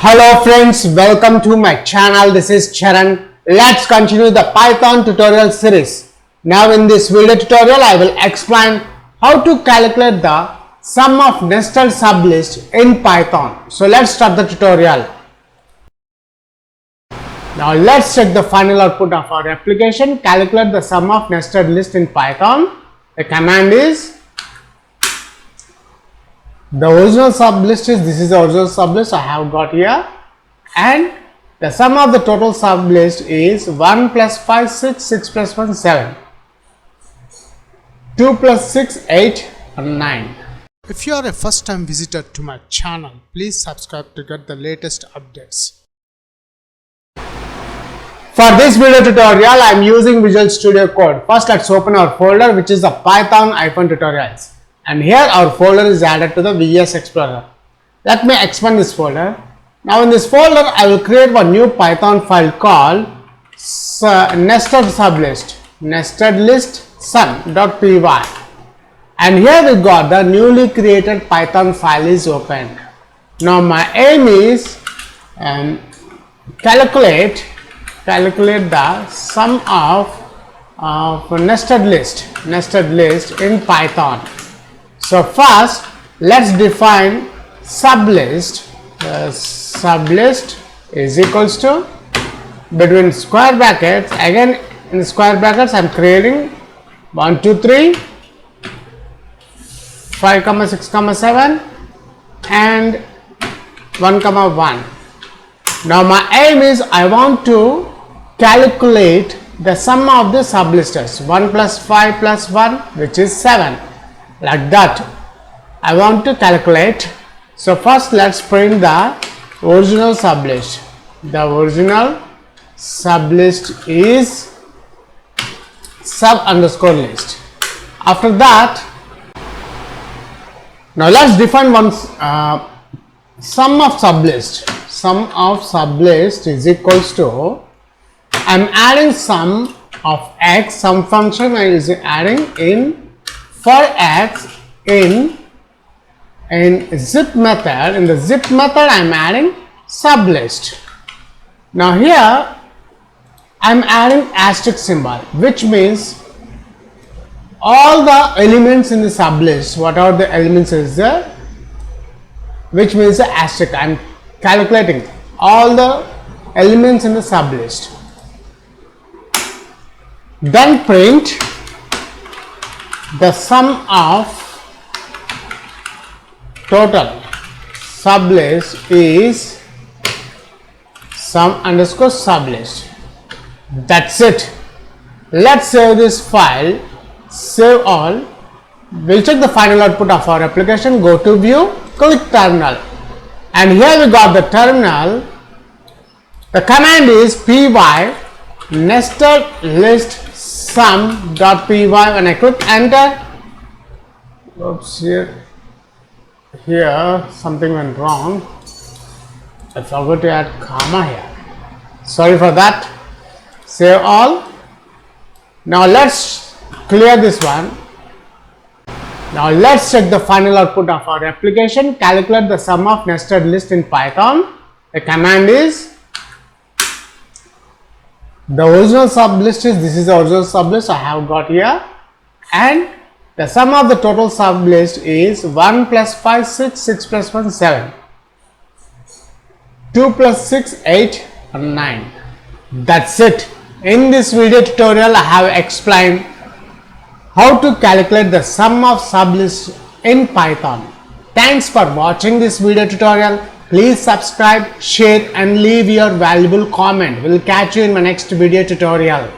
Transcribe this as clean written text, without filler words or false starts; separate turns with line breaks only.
Hello friends, welcome to my channel. This is Charan. Let's continue the Python tutorial series. Now in this video tutorial, I will explain how to calculate the sum of nested sublist in Python. So let's start the tutorial. Now let's check the final output of our application. Calculate the sum of nested list in Python. The command is the original sublist is this is the original sublist I have got here, and the sum of the total sublist is 1 plus 5 6, 6 plus 1 7, 2 plus 6 8 and 9. If you are a first time visitor to my channel, please subscribe to get the latest updates. For this video tutorial, I am using Visual Studio Code. First, let's open our folder, which is the Python-tutorials. And here our folder is added to the VS Explorer. Let me expand this folder. Now in this folder, I will create one new Python file called nested sublist, nested list sum.py. And here we got the newly created Python file is opened. Now my aim is calculate the sum of nested list in Python. So first, let's define sublist. Sublist is equals to, between square brackets, again in square brackets I am creating 1 2 3 5 6 7 and 1 1. Now my aim is I want to calculate the sum of the sublisters. 1 plus 5 plus 1, which is 7. Like that I want to calculate. So first let's print the original sublist. The original sublist is sub underscore list. After that, now let's define one sum of sublist. Sum of sublist is equals to, I am adding sum of x, some function I is adding in for x in zip method. In the zip method I am adding sublist. Now here I am adding asterisk symbol, which means all the elements in the sublist, what are the elements is there, which means the asterisk. I am calculating all the elements in the sublist. Then print the sum of total sublist is sum underscore sublist. That's it. Let's save this file. Save all. We'll check the final output of our application. Go to view, click terminal, and here we got the terminal. The command is py nested list sum.py. When I click enter, oops, here something went wrong. I forgot to add comma here. Sorry for that. Save all. Now let's clear this one. Now let's check the final output of our application. Calculate the sum of nested list in Python. The command is, the original sublist is this is the original sublist I have got here, and the sum of the total sublist is 1 plus 5 6, 6 plus 1 7, 2 plus 6 8 and 9. That's it. In this video tutorial I have explained how to calculate the sum of sublist in Python. Thanks for watching this video tutorial. Please subscribe, share and leave your valuable comment. We'll catch you in my next video tutorial.